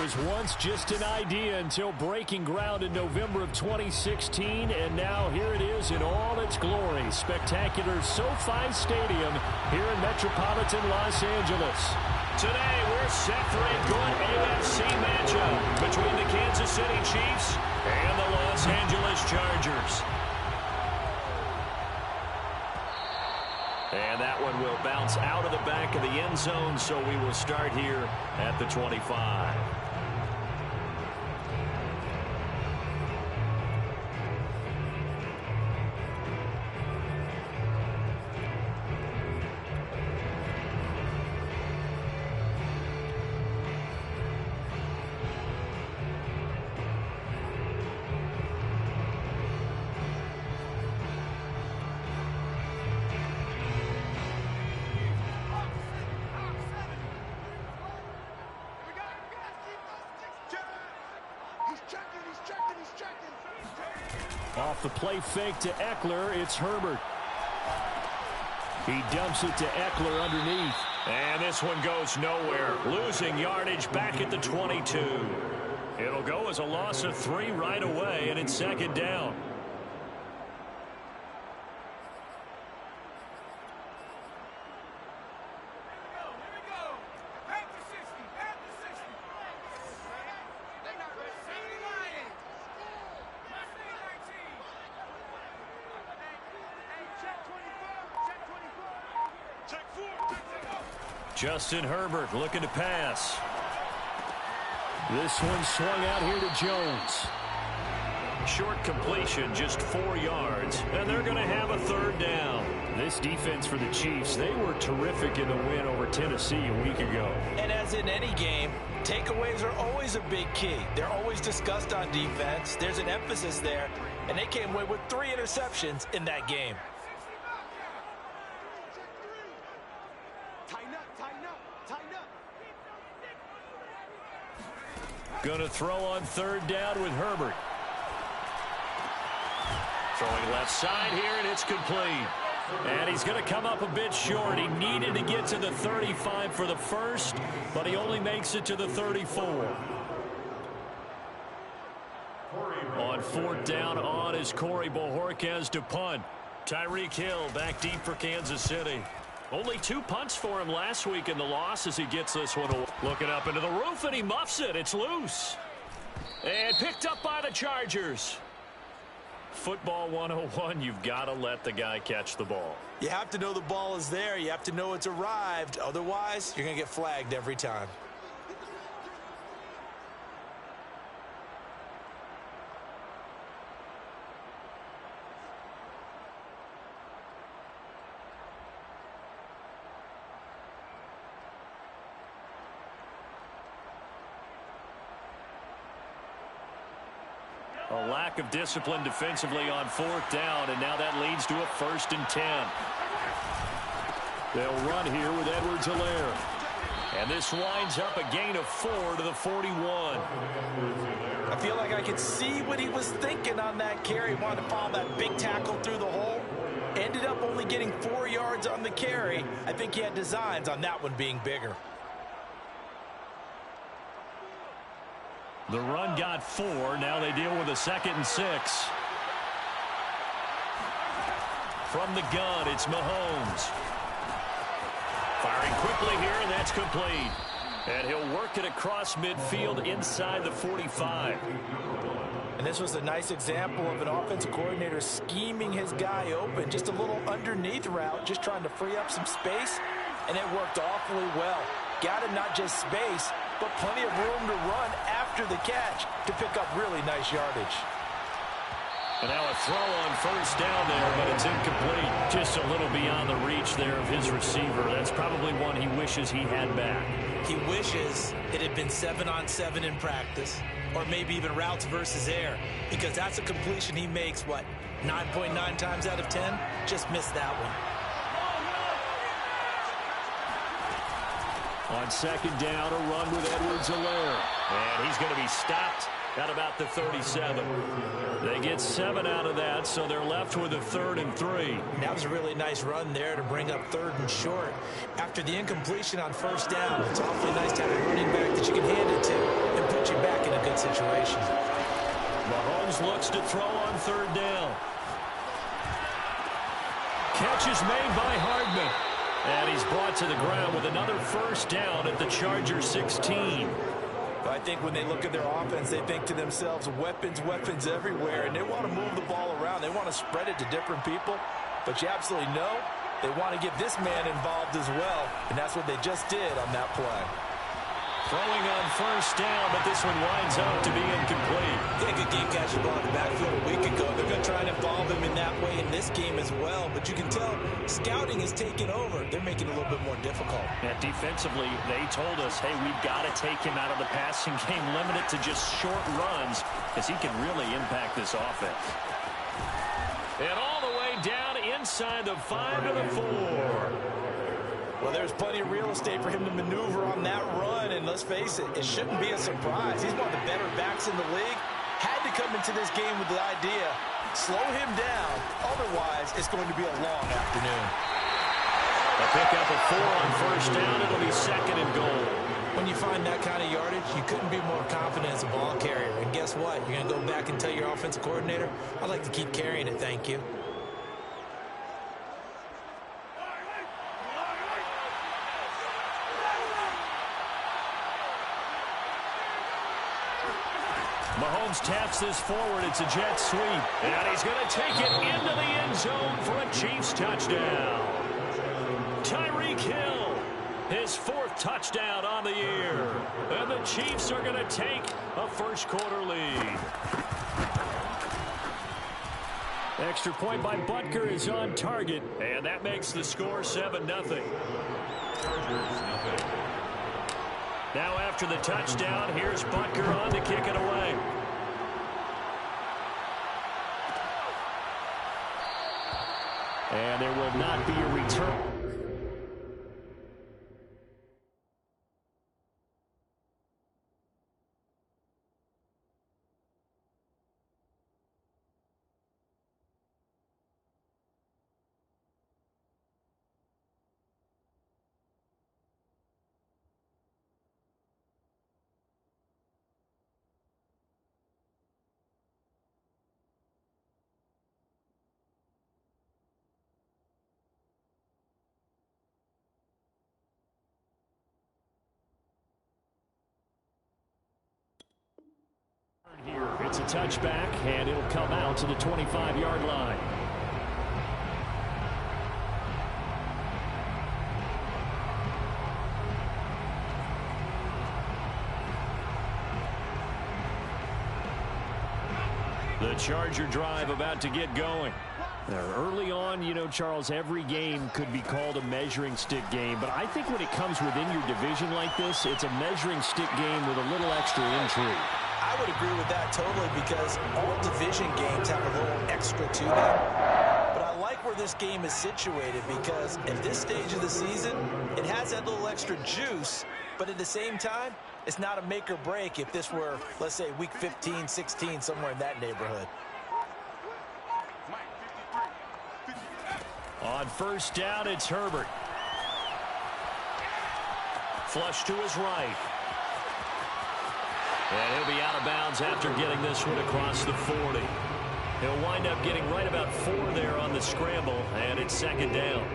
was once just an idea until breaking ground in November of 2016, and now here it is in all its glory. Spectacular SoFi Stadium here in metropolitan Los Angeles. Today, we're set for a good AFC matchup between the Kansas City Chiefs and the Los Angeles Chargers. And that one will bounce out of the back of the end zone, so we will start here at the 25. Off the play fake to Eckler, it's Herbert. He dumps it to Eckler underneath. And this one goes nowhere. Losing yardage back at the 22. It'll go as a loss of 3 right away, and it's second down. Justin Herbert looking to pass. This one swung out here to Jones. Short completion, just 4 yards, and they're going to have a third down. This defense for the Chiefs, they were terrific in the win over Tennessee a week ago. And as in any game, takeaways are always a big key. They're always discussed on defense. There's an emphasis there, and they came away with 3 interceptions in that game. Going to throw on third down with Herbert. Throwing left side here, and it's complete. And he's going to come up a bit short. He needed to get to the 35 for the first, but he only makes it to the 34. On fourth down on is Corey Bojorquez to punt. Tyreek Hill back deep for Kansas City. Only 2 punts for him last week in the loss as he gets this one away. Looking up into the roof, and he muffs it. It's loose. And picked up by the Chargers. Football 101, you've got to let the guy catch the ball. You have to know the ball is there. You have to know it's arrived. Otherwise, you're going to get flagged every time. A lack of discipline defensively on fourth down, and now that leads to a 1st and 10. They'll run here with Edwards-Helaire. And this winds up a gain of 4 to the 41. I feel like I could see what he was thinking on that carry. Wanted to follow that big tackle through the hole. Ended up only getting 4 yards on the carry. I think he had designs on that one being bigger. The run got 4. Now they deal with a 2nd and 6. From the gun, it's Mahomes. Firing quickly here, and that's complete. And he'll work it across midfield inside the 45. And this was a nice example of an offensive coordinator scheming his guy open. Just a little underneath route, just trying to free up some space. And it worked awfully well. Got him not just space, but plenty of room to run after the catch to pick up really nice yardage. And now a throw on first down there, but it's incomplete. Just a little beyond the reach there of his receiver. That's probably one he wishes he had back. He wishes it had been 7-on-7 in practice, or maybe even routes versus air, because that's a completion he makes, what, 9.9 times out of 10? Just missed that one. On second down, a run with Edwards-Helaire. And he's going to be stopped at about the 37. They get 7 out of that, so they're left with a 3rd and 3. That was a really nice run there to bring up 3rd and short. After the incompletion on first down, it's awfully nice to have a running back that you can hand it to and put Mahomes looks to throw on third down. Catch is made by Hardman. And he's brought to the ground with another first down at the Chargers 16. I think when they look at their offense, they think to themselves, weapons, weapons everywhere, and they want to move the ball around. They want to spread it to different people, but you absolutely know they want to get this man involved as well, and that's what they just did on that play. Throwing on first down, but this one winds up to be incomplete. Yeah, good game catching ball in the backfield a week ago. They're going to try and involve him in that way in this game as well. But you can tell scouting is taking over. They're making it a little bit more difficult. Yeah, defensively, they told us, hey, we've got to take him out of the passing game, limit it to just short runs, because he can really impact this offense. And all the way down inside the 5 to the 4. Well, there's plenty of real estate for him to maneuver on that run, and let's face it, it shouldn't be a surprise. He's one of the better backs in the league. Had to come into this game with the idea, slow him down, otherwise it's going to be a long afternoon. A pickup of 4 on first down. It'll be second and goal. When you find that kind of yardage, you couldn't be more confident as a ball carrier. And guess what? You're going to go back and tell your offensive coordinator, I'd like to keep carrying it, thank you. Mahomes taps this forward. It's a jet sweep. And he's going to take it into the end zone for a Chiefs touchdown. Tyreek Hill, his 4th touchdown on the year. And the Chiefs are going to take a first-quarter lead. Extra point by Butker is on target. And that makes the score 7-0. Now after the touchdown, here's Butker on to kick it away. And there will not be a return. Here, it's a touchback, and it'll come out to the 25-yard line. The Charger drive about to get going. Now, early on, you know, Charles, every game could be called a measuring stick game, but I think when it comes within your division like this, it's a measuring stick game with a little extra intrigue. I would agree with that totally, because all division games have a little extra to them. But I like where this game is situated, because at this stage of the season, it has that little extra juice, but at the same time, it's not a make or break if this were, let's say, week 15, 16, somewhere in that neighborhood. On first down, it's Herbert. Flush to his right. And he'll be out of bounds after getting this one across the 40. He'll wind up getting right about 4 there on the scramble, and it's second down.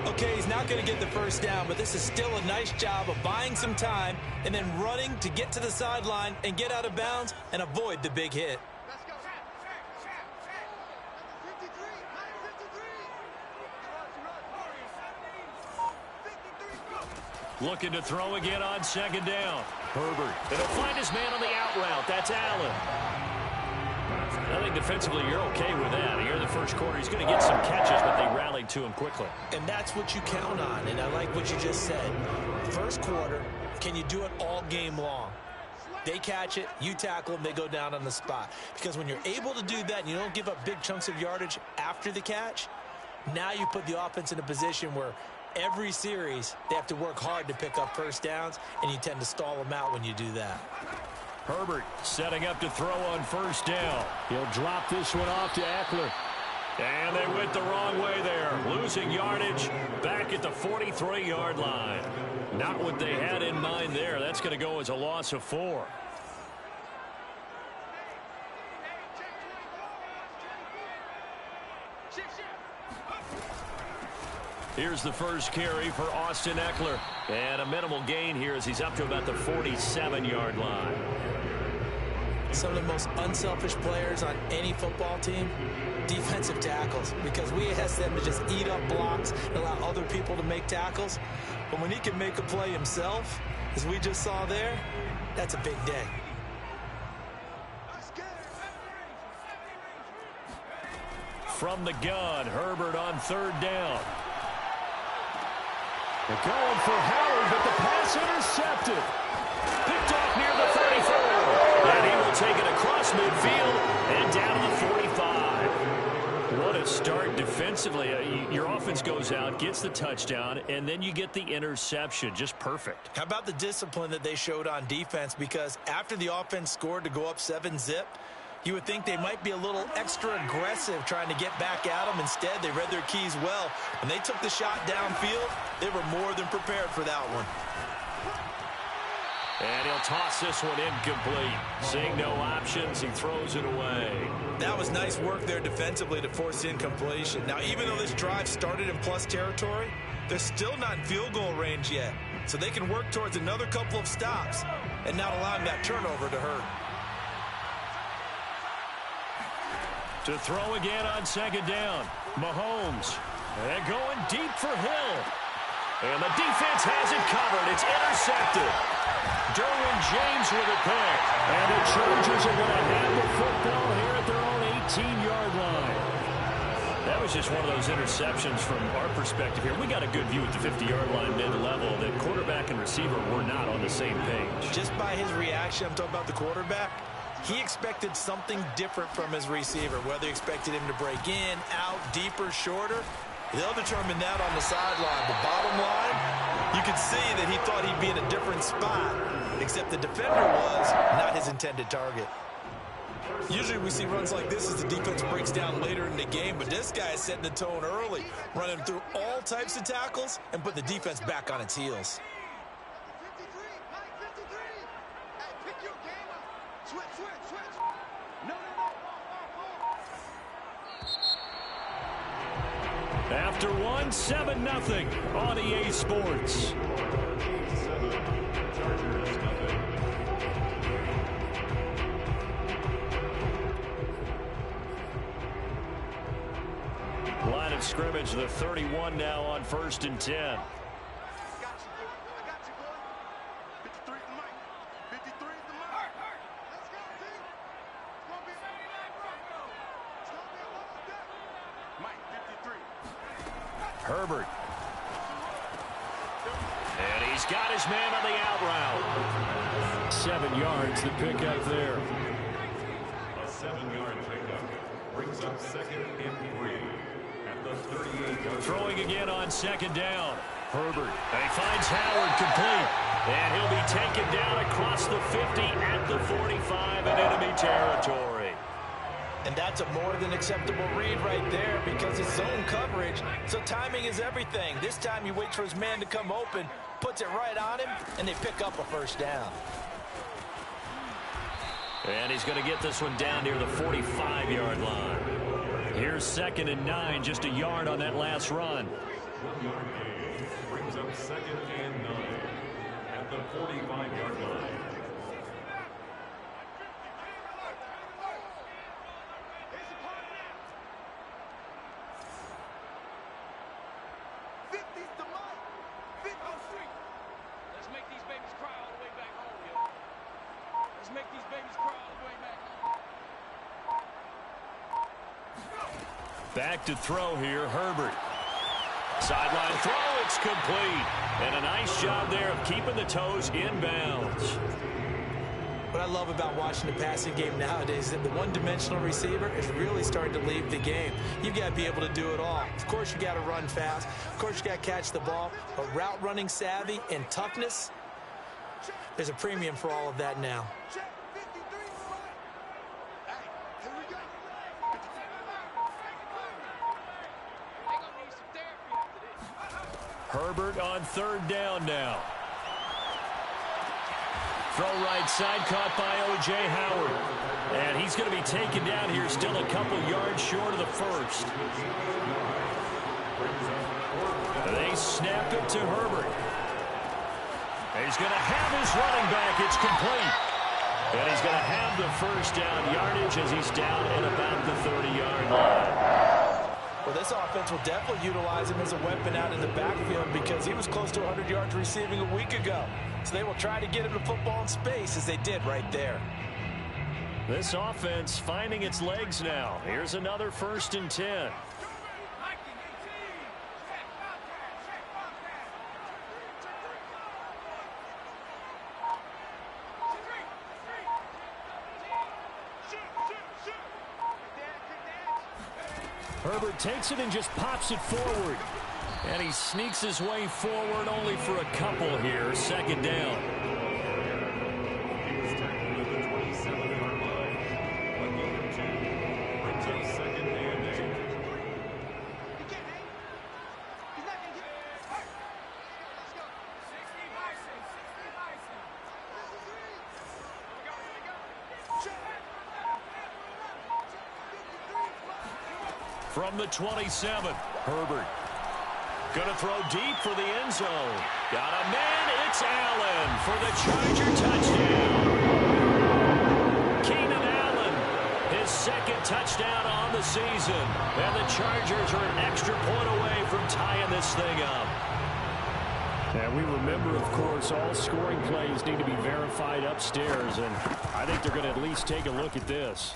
Okay, he's not going to get the first down, but this is still a nice job of buying some time and then running to get to the sideline and get out of bounds and avoid the big hit. Looking to throw again on second down. Herbert. And he'll find his man on the out route. That's Allen. I think defensively you're okay with that. Here in the first quarter, he's going to get some catches, but they rallied to him quickly. And that's what you count on, and I like what you just said. First quarter, can you do it all game long? They catch it, you tackle them, they go down on the spot. Because when you're able to do that and you don't give up big chunks of yardage after the catch, now you put the offense in a position where every series, they have to work hard to pick up first downs, and you tend to stall them out when you do that. Herbert setting up to throw on first down. He'll drop this one off to Eckler. And they went the wrong way there. Losing yardage back at the 43-yard line. Not what they had in mind there. That's going to go as a loss of 4. Here's the first carry for Austin Eckler. And a minimal gain here as he's up to about the 47-yard line. Some of the most unselfish players on any football team, defensive tackles, because we ask them to just eat up blocks and allow other people to make tackles. But when he can make a play himself, as we just saw there, that's a big day. From the gun, Herbert on third down. They're going for Howard, but the pass intercepted. Picked off near the 34. And he will take it across midfield and down to the 45. What a start defensively. Your offense goes out, gets the touchdown, and then you get the interception. Just perfect. How about the discipline that they showed on defense? Because after the offense scored to go up 7-zip, you would think they might be a little extra aggressive trying to get back at them. Instead, they read their keys well. When they took the shot downfield, they were more than prepared for that one. And he'll toss this one incomplete. Seeing no options, he throws it away. That was nice work there defensively to force incompletion. Now, even though this drive started in plus territory, they're still not in field goal range yet. So they can work towards another couple of stops and not allowing that turnover to hurt. To throw again on second down. Mahomes. And going deep for Hill. And the defense has it covered. It's intercepted. Derwin James with a pick. And the Chargers are going to have the football here at their own 18-yard line. That was just one of those interceptions from our perspective here. We got a good view at the 50-yard line mid-level. The quarterback and receiver were not on the same page. Just by his reaction, I'm talking about the quarterback, he expected something different from his receiver, whether he expected him to break in, out, deeper, shorter. They'll determine that on the sideline. The bottom line, you could see that he thought he'd be in a different spot, except the defender was not his intended target. Usually we see runs like this as the defense breaks down later in the game, but this guy is setting the tone early, running through all types of tackles and put the defense back on its heels. After one, 7-0 on EA Sports. Line of scrimmage, the 31 now on 1st and 10. Herbert. And he's got his man on the out route. 7 yards, the pickup there. A 7-yard pickup brings up 2nd and 3 at the 38-yard. Throwing again on 2nd down. Herbert. And he finds Howard complete. And he'll be taken down across the 50 at the 45 in enemy territory. And that's a more than acceptable read right there because it's zone coverage, so timing is everything. This time he waits for his man to come open, puts it right on him, and they pick up a 1st down. And he's going to get this one down near the 45-yard line. Here's 2nd and 9, just a yard on that last run. 1-yard gain brings up 2nd and 9 at the 45-yard line. Back to throw here, Herbert. Sideline throw, it's complete. And a nice job there of keeping the toes in bounds. What I love about watching the passing game nowadays is that the one-dimensional receiver is really starting to leave the game. You've got to be able to do it all. Of course, you got to run fast. Of course, you got to catch the ball. But route running savvy and toughness, there's a premium for all of that now. Herbert on 3rd down now. Throw right side, caught by O.J. Howard. And he's going to be taken down here, still a couple yards short of the 1st. They snap it to Herbert. He's going to have his running back. It's complete. And he's going to have the first down yardage as he's down at about the 30-yard line. Well, this offense will definitely utilize him as a weapon out in the backfield because he was close to 100 yards receiving a week ago. So they will try to get him the football in space as they did right there. This offense finding its legs now. Here's another 1st and 10. Herbert takes it and just pops it forward. And he sneaks his way forward only for a couple here. 2nd down. He was tackled at the 27-yard line. Another 2. Brings up 2nd and 8. From the 27, Herbert. Going to throw deep for the end zone. Got a man, it's Allen for the Charger touchdown. Keenan Allen, his 2nd touchdown on the season. And the Chargers are an extra point away from tying this thing up. And we remember, of course, all scoring plays need to be verified upstairs. And I think they're going to at least take a look at this.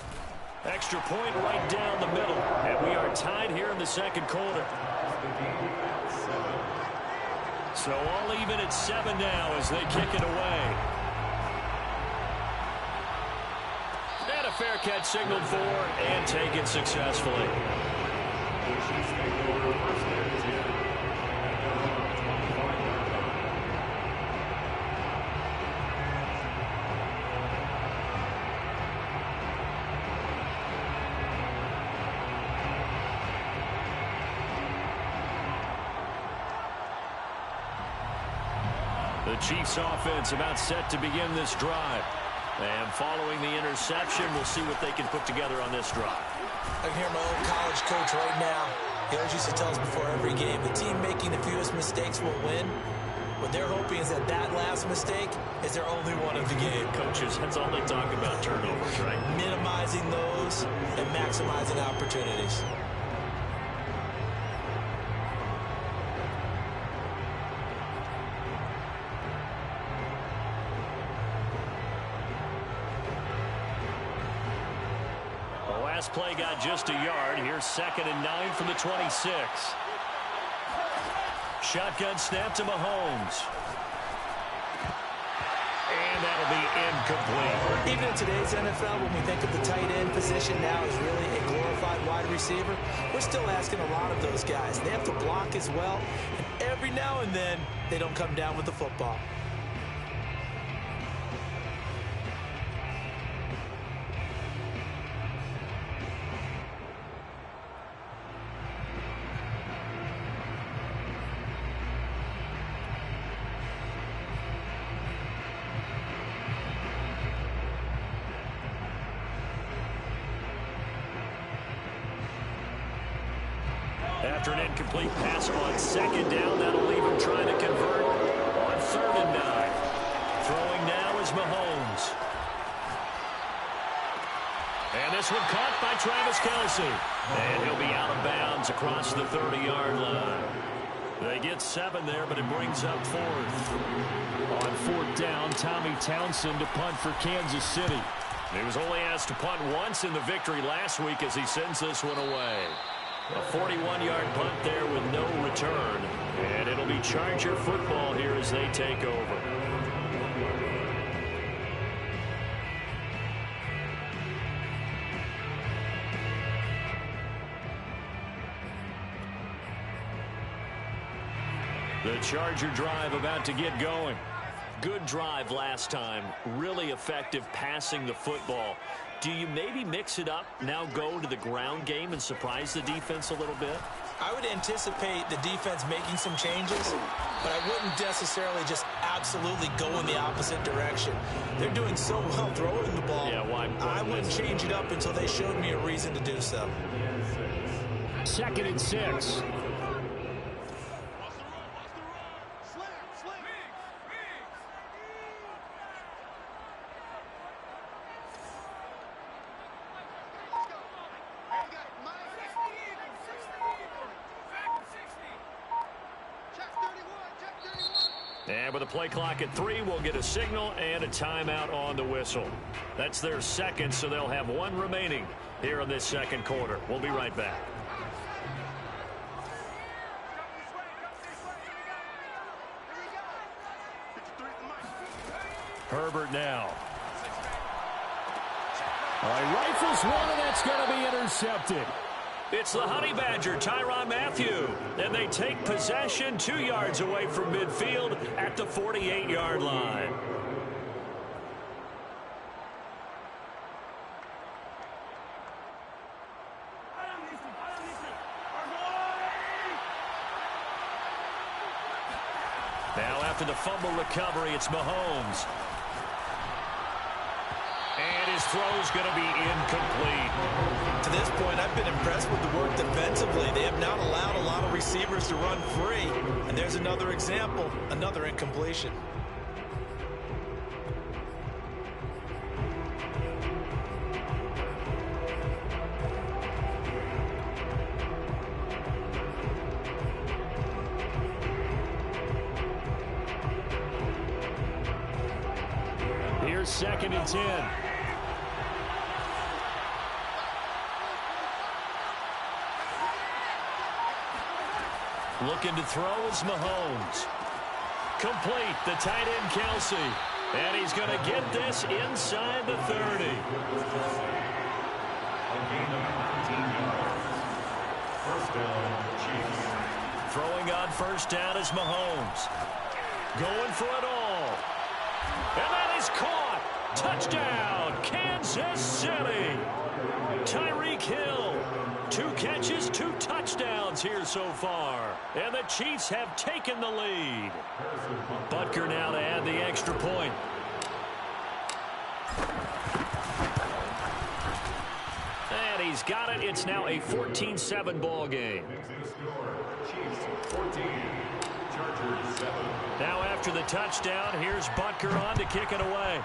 Extra point right down the middle. And we are tied here in the 2nd quarter. So all even at 7 now as they kick it away. And a fair catch signaled for and taken successfully. The Chiefs offense about set to begin this drive. And following the interception, we'll see what they can put together on this drive. I can hear my old college coach right now. He always used to tell us before every game, the team making the fewest mistakes will win. What they're hoping is that that last mistake is their only one of the game. Coaches, that's all they talk about, turnovers, right? Minimizing those and maximizing opportunities. Last play got just a yard. Here's 2nd and 9 from the 26. Shotgun snap to Mahomes. And that'll be incomplete. Even in today's NFL, when we think of the tight end position now as really a glorified wide receiver, we're still asking a lot of those guys. They have to block as well, and every now and then, they don't come down with the football. After an incomplete pass on 2nd down, that'll leave him trying to convert on 3rd and 9. Throwing now is Mahomes. And this one caught by Travis Kelce. And he'll be out of bounds across the 30-yard line. They get 7 there, but it brings up 4th. On 4th down, Tommy Townsend to punt for Kansas City. He was only asked to punt once in the victory last week as he sends this one away. A 41-yard punt there with no return. And it'll be Charger football here as they take over. The Charger drive about to get going. Good drive last time. Really effective passing the football. Do you maybe mix it up, now go to the ground game and surprise the defense a little bit? I would anticipate the defense making some changes, but I wouldn't necessarily just absolutely go in the opposite direction. They're doing so well throwing the ball. Yeah, why I wouldn't change it up until they showed me a reason to do so. 2nd and 6. And with a play clock at 3, we'll get a signal and a timeout on the whistle. That's their second, so they'll have one remaining here in this second quarter. We'll be right back. Herbert now. All right, rifles one, and that's going to be intercepted. It's the Honey Badger, Tyrann Mathieu. And they take possession 2 yards away from midfield at the 48-yard line. Now after the fumble recovery, it's Mahomes. And his throw's going to be incomplete. To this point, I've been impressed with the work defensively. They have not allowed a lot of receivers to run free. And there's another example, another incompletion. Here's 2nd and 10. Looking to throw is Mahomes. Complete, the tight end Kelsey. And he's going to get this inside the 30. First down, Chiefs. Throwing on first down is Mahomes. Going for it all. And that is caught. Touchdown, Kansas City. Tyreek Hill. 2 catches, 2 touchdowns here so far. And the Chiefs have taken the lead. Butker now to add the extra point. And he's got it. It's now a 14-7 ball game. Chiefs 14, Chargers 7. Now after the touchdown, here's Butker on to kick it away.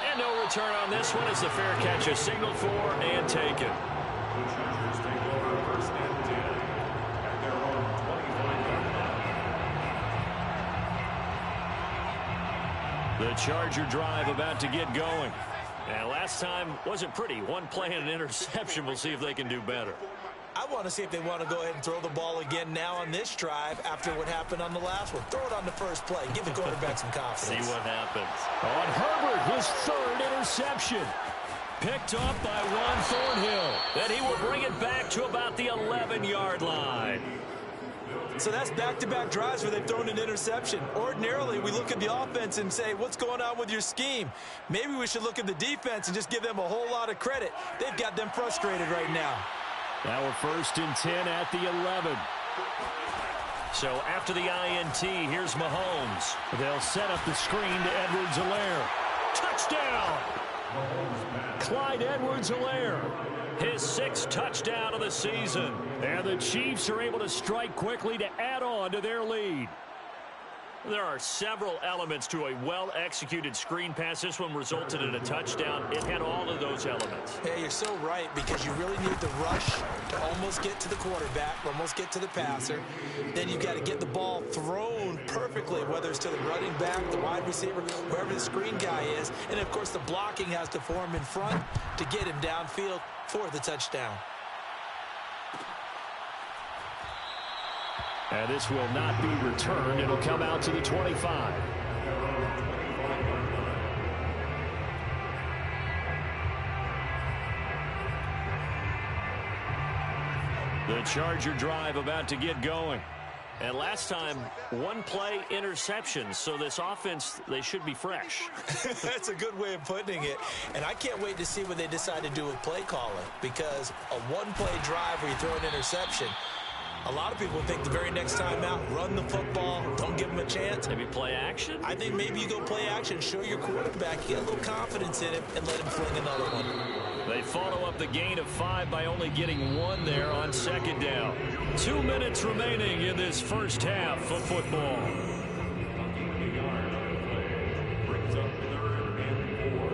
And no return on this one as the fair catch is signaled for and taken. The Chargers take over 1st and 10 at their own 25-yard line. The Charger drive about to get going. And last time wasn't pretty. 1 play and an interception. We'll see if they can do better. I want to see if they want to go ahead and throw the ball again now on this drive after what happened on the last one. Throw it on the first play. Give the quarterback some confidence. See what happens. On Herbert, his 3rd interception. Picked up by Juan Thornhill. Then he will bring it back to about the 11-yard line. So that's back-to-back drives where they've thrown an interception. Ordinarily, we look at the offense and say, what's going on with your scheme? Maybe we should look at the defense and just give them a whole lot of credit. They've got them frustrated right now. Now we're 1st and 10 at the 11. So after the INT, here's Mahomes. They'll set up the screen to Edwards-Helaire. Touchdown! Clyde Edwards-Helaire. His 6th touchdown of the season. And the Chiefs are able to strike quickly to add on to their lead. There are several elements to a well-executed screen pass. This one resulted in a touchdown. It had all of those elements. Hey, you're so right, because you really need the rush to almost get to the quarterback, almost get to the passer. Then you've got to get the ball thrown perfectly, whether it's to the running back, the wide receiver, wherever the screen guy is. And, of course, the blocking has to form in front to get him downfield for the touchdown. And this will not be returned. It'll come out to the 25. The Charger drive about to get going. And last time, 1 play interception. So this offense, they should be fresh. That's a good way of putting it. And I can't wait to see what they decide to do with play calling, because a 1-play drive where you throw an interception, a lot of people think the very next time out, run the football, don't give them a chance. Maybe play action? I think maybe you go play action, show your quarterback, you get a little confidence in him, and let him fling another one. They follow up the gain of 5 by only getting 1 there on 2nd down. 2 minutes remaining in this first half of football. Brings up 3rd and 4.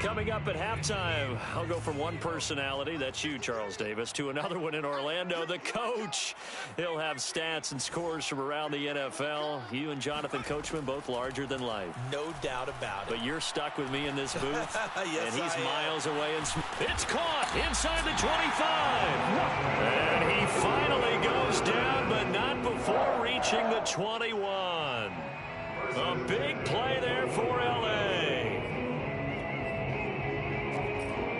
Coming up at halftime, I'll go from one personality, that's you, Charles Davis, to another one in Orlando, the coach. He'll have stats and scores from around the NFL. You and Jonathan Coachman, both larger than life. No doubt about it. But you're stuck with me in this booth. Yes, and he's I am. miles away. And it's caught inside the 25. And he finally goes down, but not before reaching the 21. A big play there for L.A.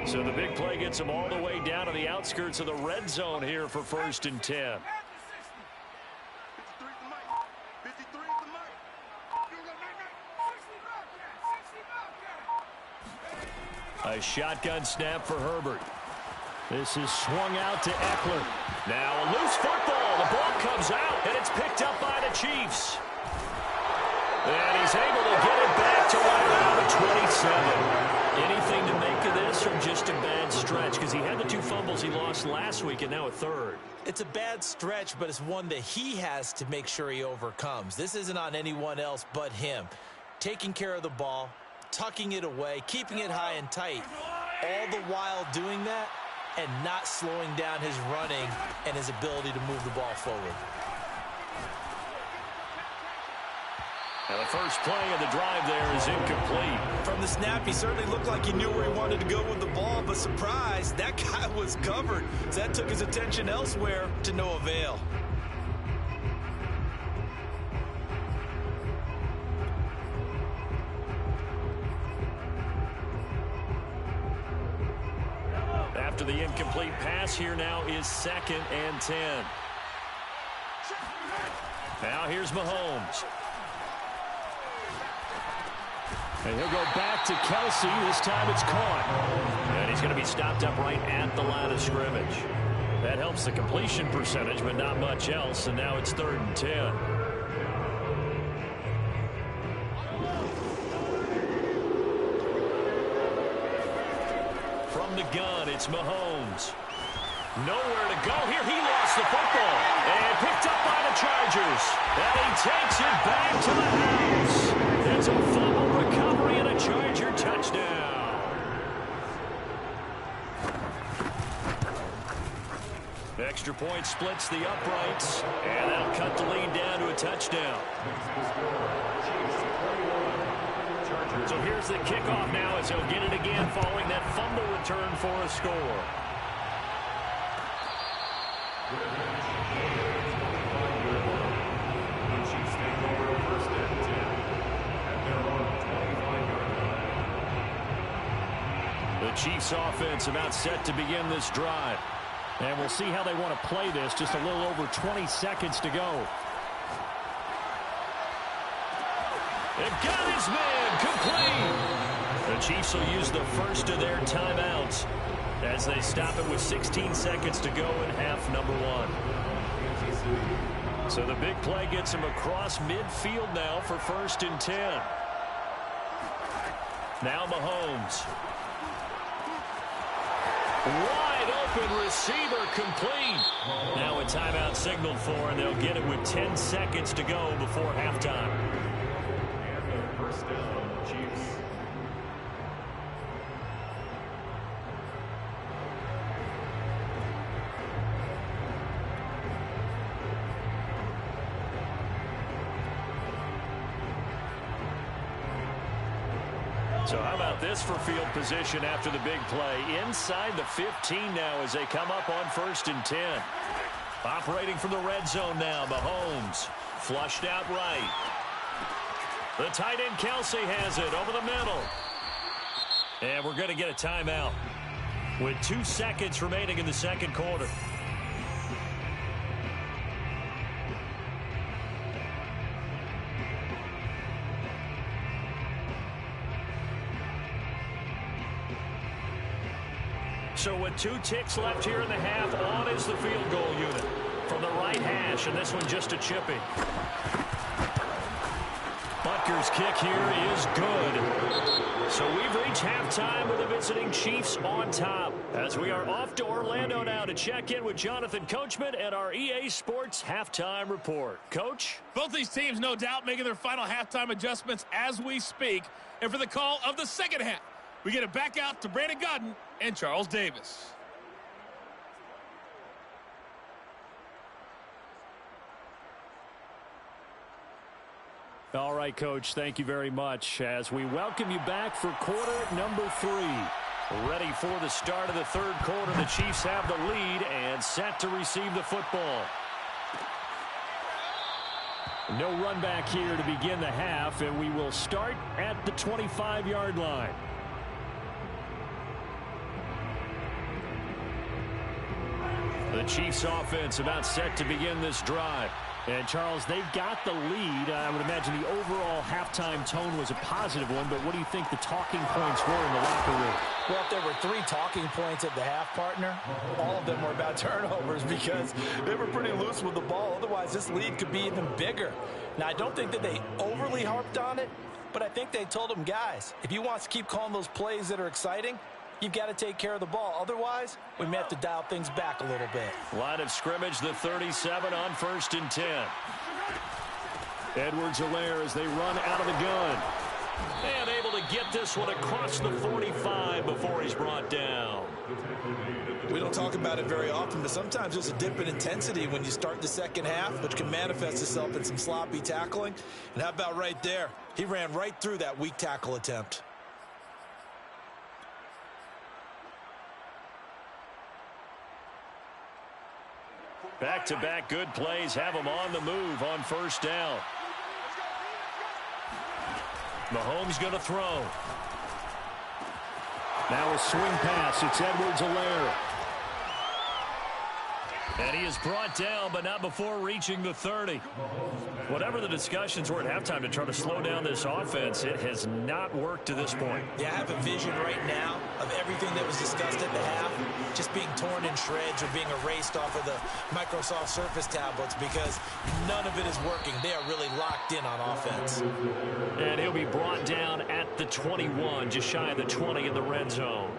So the big play gets him all the way down to the outskirts of the red zone here for 1st and 10. A shotgun snap for Herbert. This is swung out to Eckler. Now a loose football. The ball comes out, and it's picked up by the Chiefs. And he's able to get it back to right around the 27. Anything to make of this, or just a bad stretch? Because he had the 2 fumbles he lost last week, and now a 3rd. It's a bad stretch, but it's one that he has to make sure he overcomes. This isn't on anyone else but him. Taking care of the ball, tucking it away, keeping it high and tight, all the while doing that and not slowing down his running and his ability to move the ball forward. Now the first play of the drive there is incomplete. From the snap, he certainly looked like he knew where he wanted to go with the ball, but surprise, that guy was covered. So that took his attention elsewhere to no avail. After the incomplete pass, here now is 2nd and 10. Now here's Mahomes. And he'll go back to Kelsey. This time it's caught. And he's going to be stopped up right at the line of scrimmage. That helps the completion percentage, but not much else. And now it's 3rd and 10. From the gun, it's Mahomes. Nowhere to go here. He lost the football. And picked up by the Chargers. And he takes it back to the house. It's a fumble recovery and a Charger touchdown. Extra point splits the uprights. And that'll cut the lead down to a touchdown. So here's the kickoff now as he'll get it again following that fumble return for a score. The Chiefs offense about set to begin this drive. And we'll see how they want to play this. Just a little over 20 seconds to go. They've got his man complete. The Chiefs will use the first of their timeouts as they stop it with 16 seconds to go in half number 1. So the big play gets him across midfield now for 1st and 10. Now Mahomes. Wide open receiver complete. Now a timeout signaled for, and they'll get it with 10 seconds to go before halftime. And first down, Chiefs. So how about this for field position after the big play? Inside the 15 now as they come up on 1st and 10. Operating from the red zone now, Mahomes. Flushed out right. The tight end Kelsey has it over the middle. And we're going to get a timeout with 2 seconds remaining in the second quarter. So with 2 ticks left here in the half, on is the field goal unit from the right hash, and this one just a chipping. Butker's kick here is good. So we've reached halftime with the visiting Chiefs on top as we are off to Orlando now to check in with Jonathan Coachman and our EA Sports halftime report. Coach? Both these teams, no doubt, making their final halftime adjustments as we speak. And for the call of the second half, We get it back out to Brandon Godden and Charles Davis. All right, Coach, thank you very much as we welcome you back for quarter number 3. Ready for the start of the third quarter. The Chiefs have the lead and set to receive the football. No run back here to begin the half, and we will start at the 25-yard line. The Chiefs offense about set to begin this drive. And, Charles, they've got the lead. I would imagine the overall halftime tone was a positive one, but what do you think the talking points were in the locker room? Well, if there were 3 talking points at the half, partner, all of them were about turnovers because they were pretty loose with the ball. Otherwise, this lead could be even bigger. Now, I don't think that they overly harped on it, but I think they told them, guys, if you want to keep calling those plays that are exciting, you've got to take care of the ball. Otherwise, we may have to dial things back a little bit. Line of scrimmage, the 37 on 1st and 10. Edwards-Helaire as they run out of the gun. And able to get this one across the 45 before he's brought down. We don't talk about it very often, but sometimes there's a dip in intensity when you start the second half, which can manifest itself in some sloppy tackling. And how about right there? He ran right through that weak tackle attempt. Back-to-back good plays have them on the move on 1st down. Mahomes going to throw. Now a swing pass. It's Edwards-Helaire. And he is brought down, but not before reaching the 30. Whatever the discussions were at halftime to try to slow down this offense, it has not worked to this point. Yeah, I have a vision right now of everything that was discussed at the half just being torn in shreds or being erased off of the Microsoft Surface tablets because none of it is working. They are really locked in on offense. And he'll be brought down at the 21, just shy of the 20 in the red zone.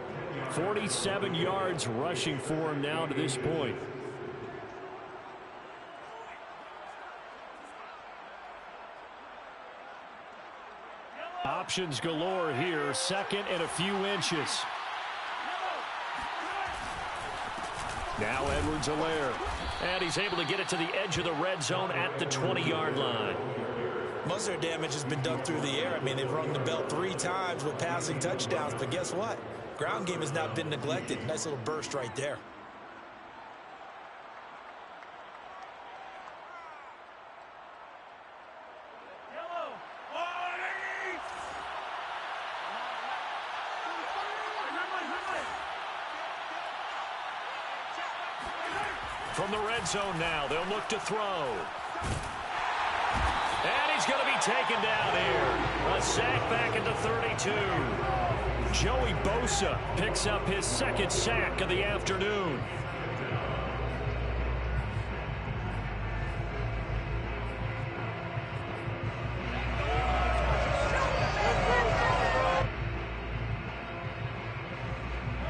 47 yards rushing for him now to this point. Options galore here. 2nd and a few inches. Now Edwards-Helaire. And he's able to get it to the edge of the red zone at the 20-yard line. Most of their damage has been done through the air. I mean, they've rung the bell 3 times with passing touchdowns, but guess what? Ground game has not been neglected. Nice little burst right there. From the red zone now, they'll look to throw. And he's going to be taken down here. A sack back at the 32. Joey Bosa picks up his 2nd sack of the afternoon.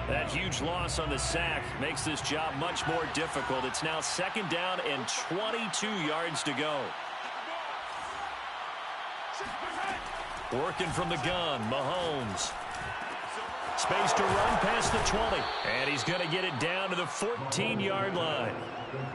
That huge loss on the sack makes this job much more difficult. It's now 2nd down and 22 yards to go. Working from the gun, Mahomes. Space to run past the 20. And he's going to get it down to the 14-yard line.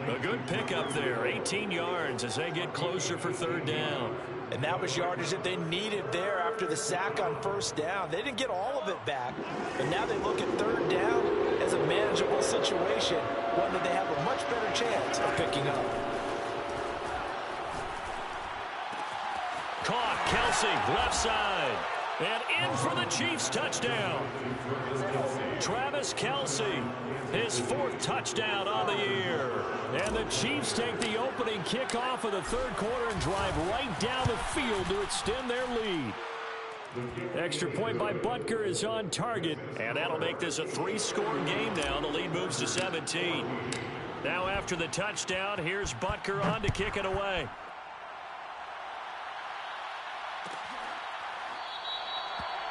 A good pickup there, 18 yards as they get closer for 3rd down. And that was yardage that they needed there after the sack on 1st down. They didn't get all of it back, but now they look at 3rd down as a manageable situation, one that they have a much better chance of picking up. Caught, Kelsey, left side. And in for the Chiefs touchdown. Travis Kelsey, his 4th touchdown on the year. And the Chiefs take the opening kickoff of the 3rd quarter and drive right down the field to extend their lead. Extra point by Butker is on target, and that'll make this a 3-score game now. The lead moves to 17. Now after the touchdown, here's Butker on to kick it away.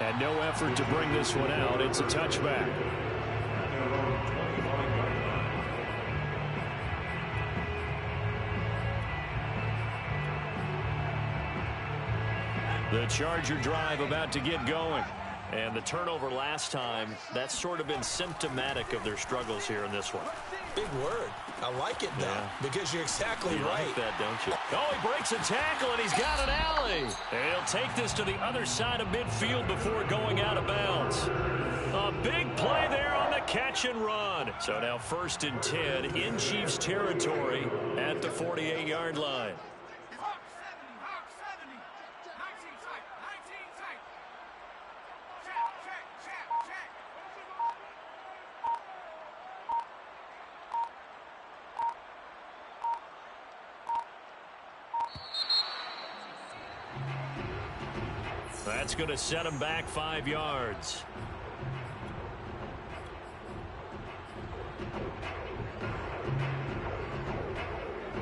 And no effort to bring this one out. It's a touchback. The Charger drive about to get going. And the turnover last time, that's sort of been symptomatic of their struggles here in this one. Big word. I like it, though, because you're exactly you right. Like that, don't you? Oh, he breaks a tackle, and he's got an alley. And he'll take this to the other side of midfield before going out of bounds. A big play there on the catch and run. So now 1st and 10 in Chiefs territory at the 48-yard line. That's going to set him back 5 yards.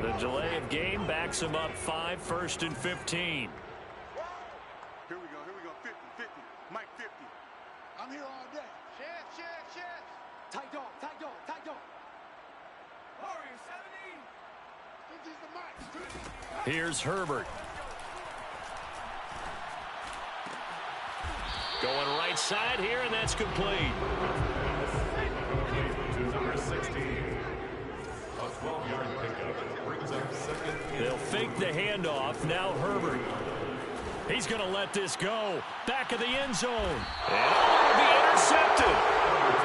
The delay of game backs him up 5, 1st and 15. Here we go, 50, 50, Mike 50. I'm here all day. Shit. Tight dog. Warrior 70. This is the Mike. Here's Herbert. Going right side here, and that's complete. To number 16. A 12-yard pickup brings up 2nd. They'll fake the handoff. Now Herbert. He's going to let this go. Back of the end zone. And it'll be intercepted.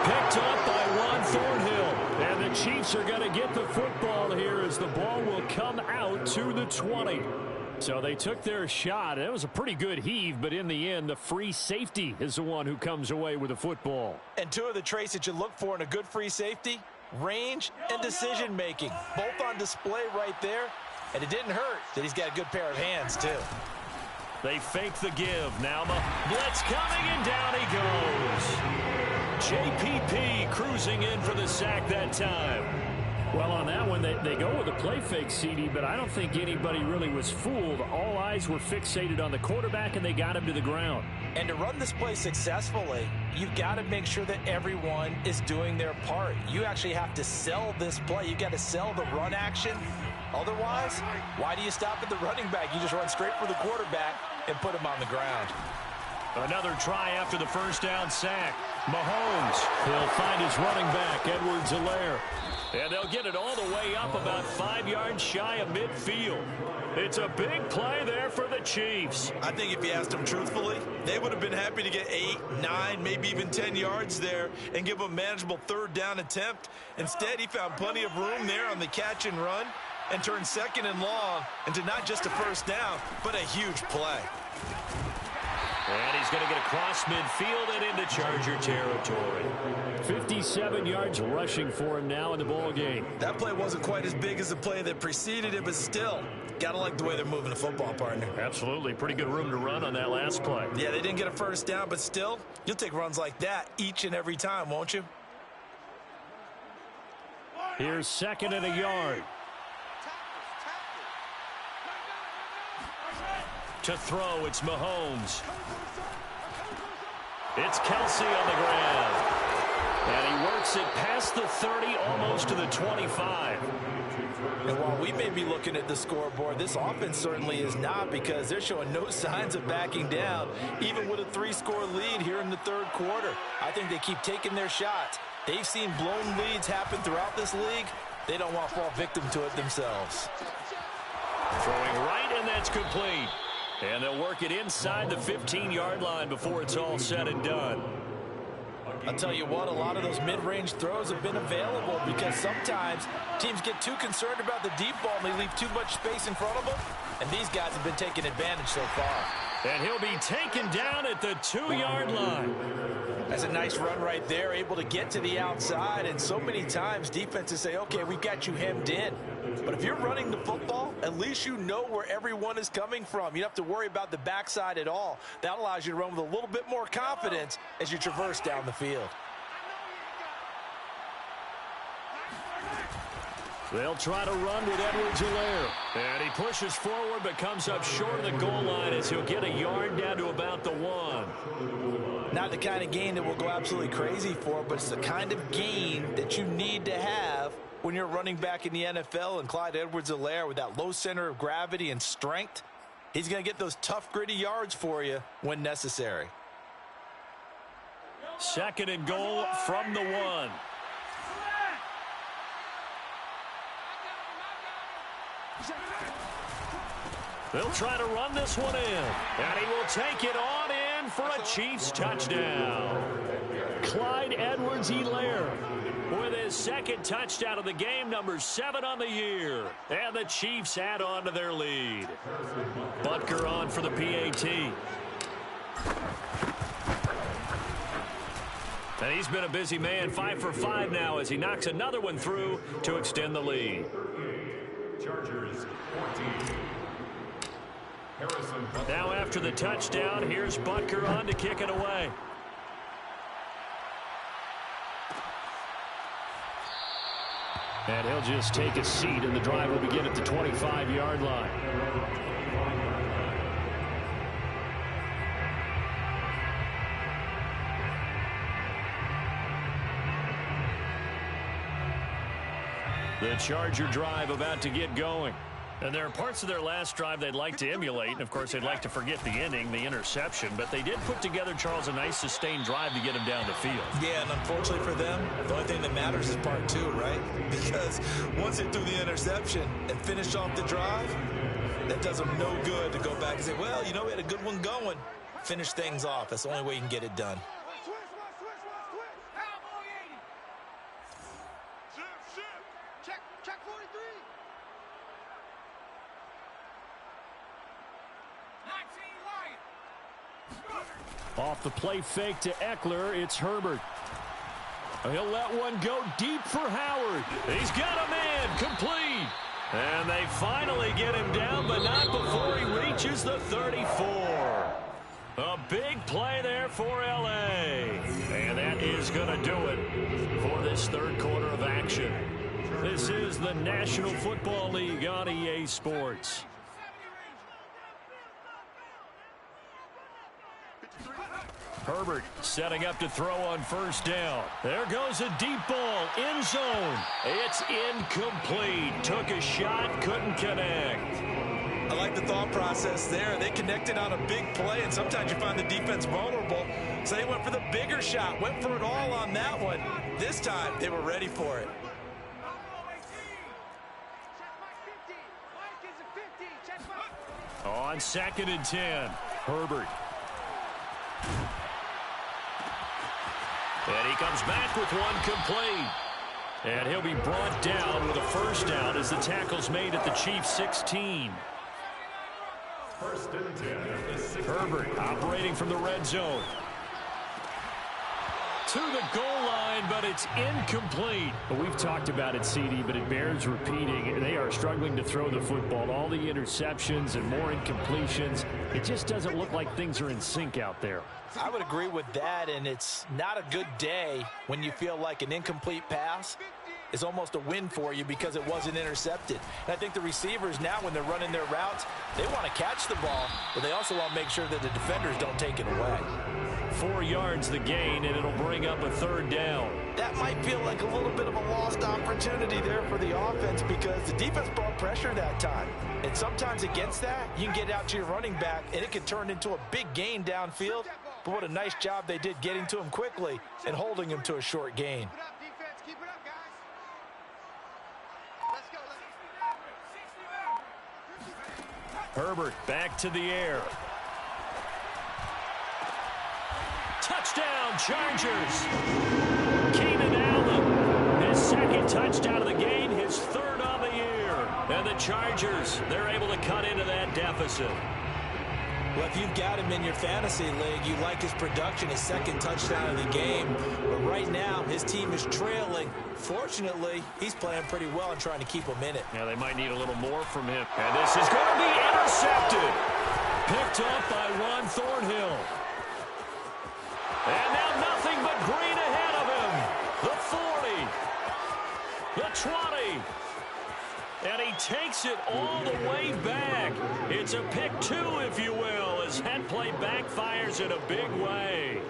Picked up by Juan Thornhill. And the Chiefs are going to get the football here as the ball will come out to the 20. So they took their shot. It was a pretty good heave, but in the end, the free safety is the one who comes away with the football. And 2 of the traits that you look for in a good free safety, range and decision-making. Both on display right there. And it didn't hurt that he's got a good pair of hands, too. They fake the give. Now the blitz coming, and down he goes. JPP cruising in for the sack that time. Well, on that one, they go with a play fake, CD, but I don't think anybody really was fooled. All eyes were fixated on the quarterback, and they got him to the ground. And to run this play successfully, you've got to make sure that everyone is doing their part. You actually have to sell this play. You've got to sell the run action. Otherwise, why do you stop at the running back? You just run straight for the quarterback and put him on the ground. Another try after the first down sack. Mahomes, he'll find his running back, Edwards-Helaire. And they'll get it all the way up about 5 yards shy of midfield. It's a big play there for the Chiefs. I think if you asked them truthfully, they would have been happy to get 8, 9, maybe even 10 yards there and give them a manageable 3rd down attempt. Instead, he found plenty of room there on the catch and run and turned 2nd and long into not just a 1st down, but a huge play. And he's going to get across midfield and into Charger territory. 57 yards rushing for him now in the ball game. That play wasn't quite as big as the play that preceded it, but still, gotta like the way they're moving the football, partner. Absolutely. Pretty good room to run on that last play. Yeah, they didn't get a 1st down, but still, you'll take runs like that each and every time, won't you? Here's 2nd and a yard. To throw, it's Mahomes. It's Kelsey on the ground. And he works it past the 30, almost to the 25. And while we may be looking at the scoreboard, this offense certainly is not, because they're showing no signs of backing down, even with a 3-score lead here in the 3rd quarter. I think they keep taking their shots. They've seen blown leads happen throughout this league. They don't want to fall victim to it themselves. Throwing right, and that's complete. And they'll work it inside the 15-yard line before it's all said and done. I'll tell you what, a lot of those mid-range throws have been available because sometimes teams get too concerned about the deep ball and they leave too much space in front of them. And these guys have been taking advantage so far. And he'll be taken down at the 2-yard line. That's a nice run right there, able to get to the outside. And so many times defenses say, okay, we've got you hemmed in. But if you're running the football, at least you know where everyone is coming from. You don't have to worry about the backside at all. That allows you to run with a little bit more confidence as you traverse down the field. They'll try to run with Edwards-Helaire. And he pushes forward but comes up short of the goal line as he'll get a yard down to about the 1. Not the kind of gain that will go absolutely crazy for, but it's the kind of gain that you need to have when you're running back in the NFL. And Clyde Edwards-Helaire, with that low center of gravity and strength, he's going to get those tough, gritty yards for you when necessary. Second and goal from the 1. They'll try to run this one in. And he will take it on in for a Chiefs touchdown. Clyde Edwards-Helaire with his second touchdown of the game, number 7 on the year. And the Chiefs add on to their lead. Butker on for the PAT. And he's been a busy man, 5 for 5 now as he knocks another one through to extend the lead. Chargers 14. Now after the touchdown, here's Butker on to kick it away. And he'll just take a seat, and the drive will begin at the 25-yard line. The Charger drive about to get going. And there are parts of their last drive they'd like to emulate. And, of course, they'd like to forget the inning, the interception. But they did put together, Charles, a nice sustained drive to get him down the field. Yeah, and unfortunately for them, the only thing that matters is part 2, right? Because once they threw the interception and finished off the drive, that does them no good to go back and say, well, you know, we had a good one going. Finish things off. That's the only way you can get it done. Check 43. Off the play fake to Eckler, it's Herbert. He'll let one go deep for Howard. He's got a man, complete. And they finally get him down, but not before he reaches the 34. A big play there for L.A. And that is going to do it for this third quarter of action. This is the National Football League on EA Sports. Herbert setting up to throw on first down. There goes a deep ball, end zone. It's incomplete. Took a shot, couldn't connect. I like the thought process there. They connected on a big play, and sometimes you find the defense vulnerable. So they went for the bigger shot, went for it all on that one. This time, they were ready for it. On 2nd and 10, Herbert. And he comes back with one complete. And he'll be brought down with a first down as the tackle's made at the Chiefs' 16. First and 10. Herbert operating from the red zone. To the goal line, but it's incomplete. But we've talked about it, CD, but it bears repeating. They are struggling to throw the football. All the interceptions and more incompletions. It just doesn't look like things are in sync out there. I would agree with that, and it's not a good day when you feel like an incomplete pass is almost a win for you because it wasn't intercepted. And I think the receivers now, when they're running their routes, they want to catch the ball, but they also want to make sure that the defenders don't take it away. 4 yards the gain, and it'll bring up a third down. That might feel like a little bit of a lost opportunity there for the offense because the defense brought pressure that time. And sometimes against that, you can get out to your running back, and it can turn into a big gain downfield. But what a nice job they did getting to him quickly and holding him to a short gain. Keep it up, defense. Keep it up, guys. Let's go. Herbert back to the air. Touchdown, Chargers. Keenan Allen, his second touchdown of the game, his third on the year. And the Chargers, they're able to cut into that deficit. Well, if you've got him in your fantasy league, you like his production, his second touchdown of the game. But right now, his team is trailing. Fortunately, he's playing pretty well and trying to keep them in it. Yeah, they might need a little more from him. And this is going to be intercepted. Picked up by Ron Thornhill. And now nothing but green ahead of him. The 40. The 20. And he takes it all the way back. It's a pick 2, if you will, as that play backfires in a big way.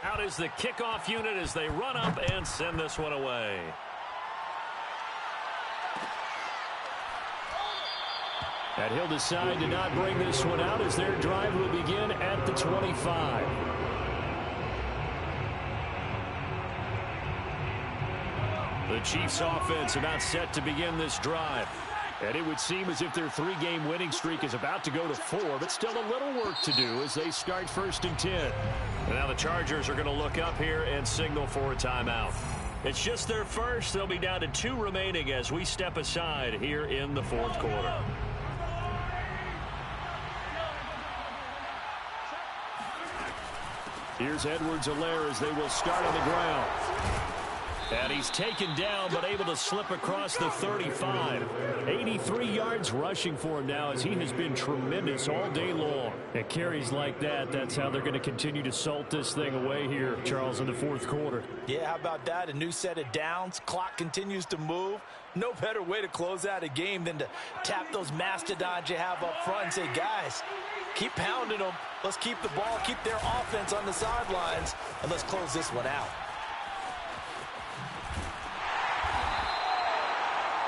Out is the kickoff unit as they run up and send this one away. And he'll decide to not bring this one out as their drive will begin at the 25. The Chiefs offense about set to begin this drive. And it would seem as if their three-game winning streak is about to go to 4, but still a little work to do as they start 1st and 10. And now the Chargers are going to look up here and signal for a timeout. It's just their first. They'll be down to 2 remaining as we step aside here in the 4th quarter. Here's Edwards-Helaire as they will start on the ground. And he's taken down but able to slip across the 35. 83 yards rushing for him now as he has been tremendous all day long. At carries like that, that's how they're going to continue to salt this thing away here, Charles, in the 4th quarter. Yeah, how about that? A new set of downs. Clock continues to move. No better way to close out a game than to tap those mastodons you have up front and say, guys, keep pounding them. Let's keep the ball, keep their offense on the sidelines, and let's close this one out.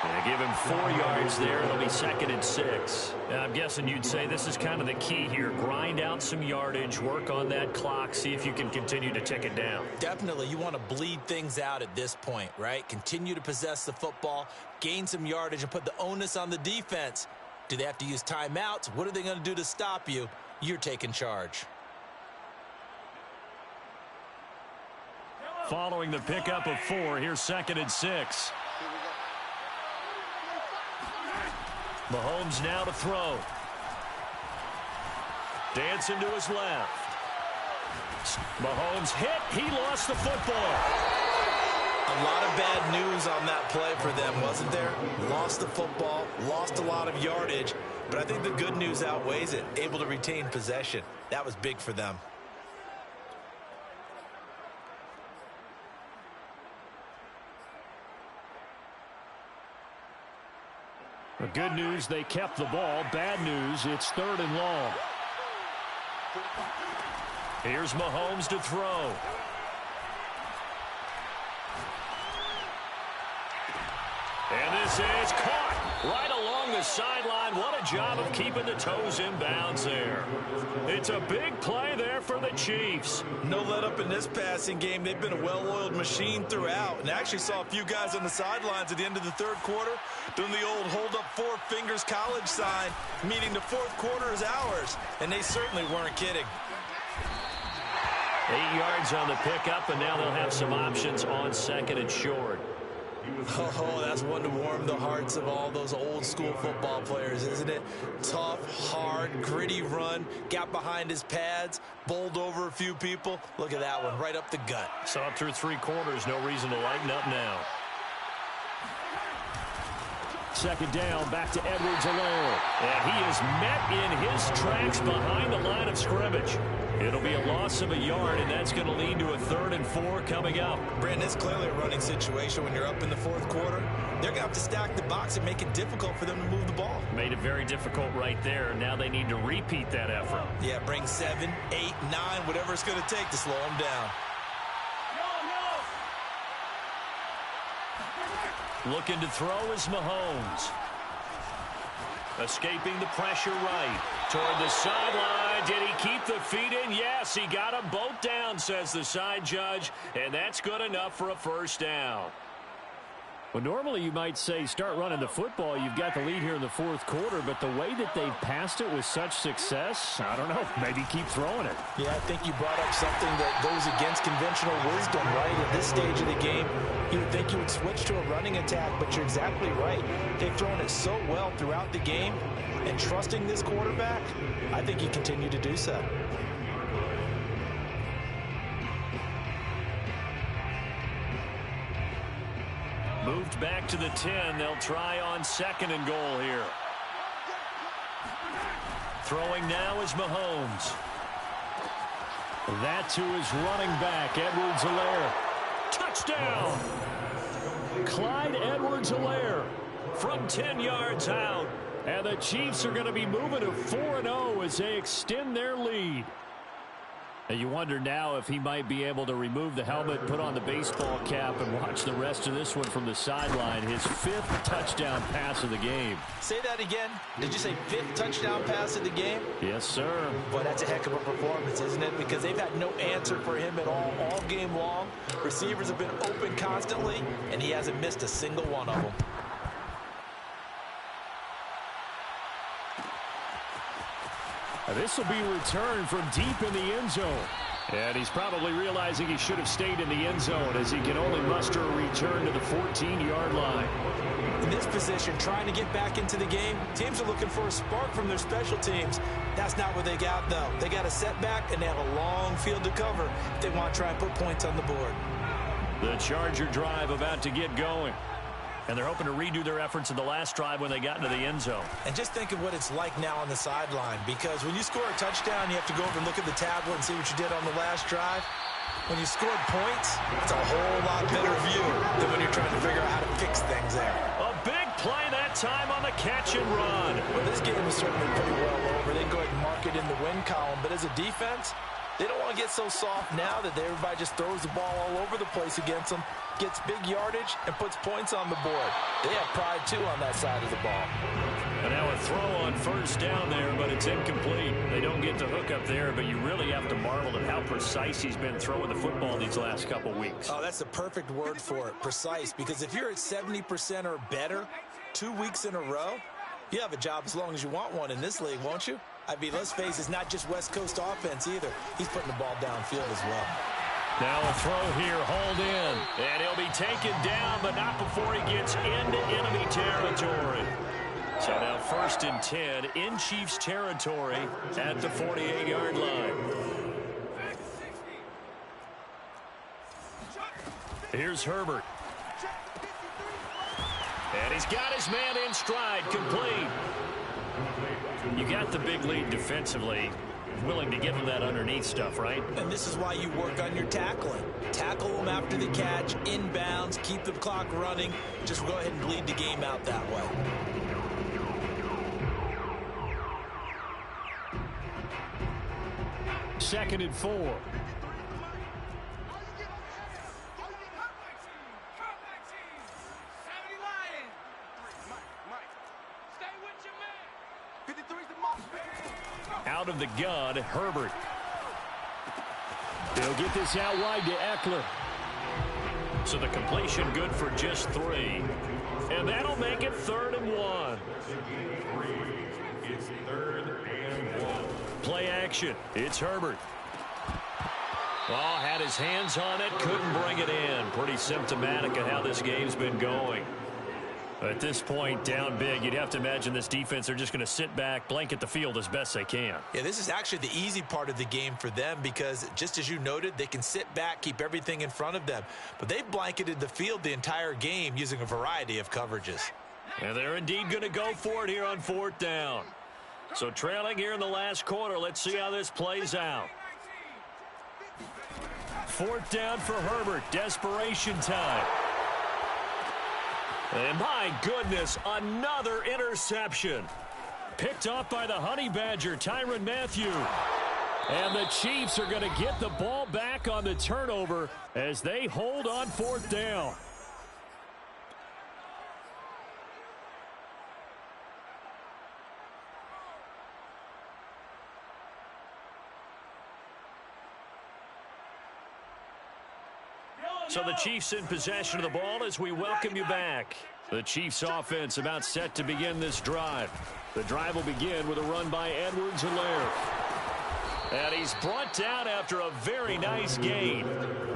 They give him 4 yards there. It'll be 2nd and 6. And I'm guessing you'd say this is kind of the key here. Grind out some yardage, work on that clock, see if you can continue to tick it down. Definitely. You want to bleed things out at this point, right? Continue to possess the football, gain some yardage, and put the onus on the defense. Do they have to use timeouts? What are they going to do to stop you? You're taking charge. Following the pickup of 4, here's 2nd and 6. Mahomes now to throw. Dancing to his left. Mahomes hit. He lost the football. A lot of bad news on that play for them, wasn't there? Lost the football, lost a lot of yardage, but I think the good news outweighs it. Able to retain possession. That was big for them. The good news, they kept the ball. Bad news, it's 3rd and long. Here's Mahomes to throw. And this is caught right along the sideline. What a job of keeping the toes in bounds there. It's a big play there for the Chiefs. No let up in this passing game. They've been a well-oiled machine throughout. And I actually saw a few guys on the sidelines at the end of the 3rd quarter doing the old hold up 4 fingers college sign, meaning the 4th quarter is ours. And they certainly weren't kidding. 8 yards on the pickup, and now they'll have some options on 2nd and short. Oh, that's one to warm the hearts of all those old school football players, isn't it? Tough, hard, gritty run, got behind his pads, bowled over a few people. Look at that one, right up the gut. So up through 3 quarters, no reason to lighten up now. 2nd down, back to Edwards-Helaire. And he is met in his tracks behind the line of scrimmage. It'll be a loss of a yard, and that's going to lead to a 3rd and 4 coming up. Brandon, it's clearly a running situation when you're up in the 4th quarter. They're going to have to stack the box and make it difficult for them to move the ball. Made it very difficult right there. Now they need to repeat that effort. Yeah, bring 7, 8, 9, whatever it's going to take to slow them down. Looking to throw is Mahomes. Escaping the pressure right. Toward the sideline. Did he keep the feet in? Yes, he got them both down, says the side judge. And that's good enough for a 1st down. Well, normally you might say start running the football. You've got the lead here in the 4th quarter, but the way that they've passed it with such success, I don't know, maybe keep throwing it. Yeah, I think you brought up something that goes against conventional wisdom, right? At this stage of the game, you would think you would switch to a running attack, but you're exactly right. They've thrown it so well throughout the game, and trusting this quarterback, I think you continue to do so. Moved back to the 10. They'll try on 2nd and goal here. Throwing now is Mahomes. That to his running back, Edwards-Helaire. Touchdown! Clyde Edwards-Helaire From 10 yards out. And the Chiefs are going to be moving to 4-0 as they extend their lead. And you wonder now if he might be able to remove the helmet, put on the baseball cap, and watch the rest of this one from the sideline. His 5th touchdown pass of the game. Say that again. Did you say 5th touchdown pass of the game? Yes, sir. Boy, that's a heck of a performance, isn't it? Because they've had no answer for him at all game long. Receivers have been open constantly, and he hasn't missed a single one of them. This will be returned from deep in the end zone. And he's probably realizing he should have stayed in the end zone as he can only muster a return to the 14-yard line. In this position, trying to get back into the game, teams are looking for a spark from their special teams. That's not what they got, though. They got a setback, and they have a long field to cover if they want to try and put points on the board. The Charger drive about to get going. And they're hoping to redo their efforts in the last drive when they got into the end zone. And just think of what it's like now on the sideline, because when you score a touchdown, you have to go over and look at the tablet and see what you did on the last drive. When you scored points, it's a whole lot better view than when you're trying to figure out how to fix things there. A big play that time on the catch and run. Well, this game is certainly pretty well over. They go ahead and mark it in the win column, but as a defense, they don't want to get so soft now that everybody just throws the ball all over the place against them, gets big yardage, and puts points on the board. They have pride, too, on that side of the ball. And now a throw on first down there, but it's incomplete. They don't get the hook up there, but you really have to marvel at how precise he's been throwing the football these last couple weeks. Oh, that's the perfect word for it, precise, because if you're at 70% or better 2 weeks in a row, you have a job as long as you want one in this league, won't you? I mean, let's face it, it's not just West Coast offense either. He's putting the ball downfield as well. Now a throw here, hauled in. And he'll be taken down, but not before he gets into enemy territory. So now 1st and 10 in Chiefs territory at the 48-yard line. Here's Herbert. And he's got his man in stride, complete. You got the big lead defensively. Willing to give him that underneath stuff, right? And this is why you work on your tackling. Tackle them after the catch, inbounds, keep the clock running. Just go ahead and bleed the game out that way. Second and 4. Out of the gun, Herbert. He'll get this out wide to Eckler. So the completion good for just 3. And that'll make it 3rd and 1. It's 3rd and 1. Play action. It's Herbert. Oh, had his hands on it, couldn't bring it in. Pretty symptomatic of how this game's been going. At this point, down big, you'd have to imagine this defense, they're just going to sit back, blanket the field as best they can. Yeah, this is actually the easy part of the game for them because, just as you noted, they can sit back, keep everything in front of them. But they've blanketed the field the entire game using a variety of coverages. And they're indeed going to go for it here on 4th down. So trailing here in the last quarter, let's see how this plays out. 4th down for Herbert, desperation time. And my goodness, another interception. Picked off by the Honey Badger, Tyrann Mathieu. And the Chiefs are going to get the ball back on the turnover as they hold on 4th down. So the Chiefs in possession of the ball as we welcome you back. The Chiefs offense about set to begin this drive. The drive will begin with a run by Edwards-Helaire. And he's brought down after a very nice gain.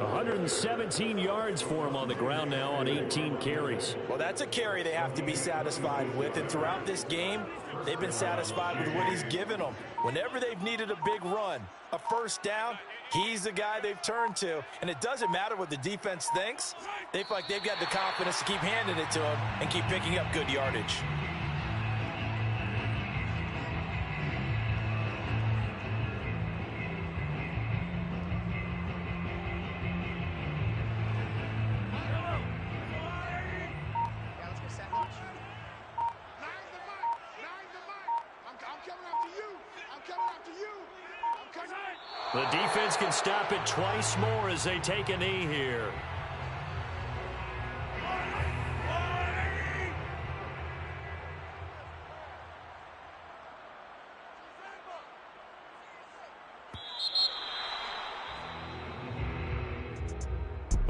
117 yards for him on the ground now on 18 carries. Well, that's a carry they have to be satisfied with. And throughout this game, they've been satisfied with what he's given them. Whenever they've needed a big run, a 1st down, he's the guy they've turned to. And it doesn't matter what the defense thinks. They feel like they've got the confidence to keep handing it to him and keep picking up good yardage. The defense can stop it twice more as they take a knee here.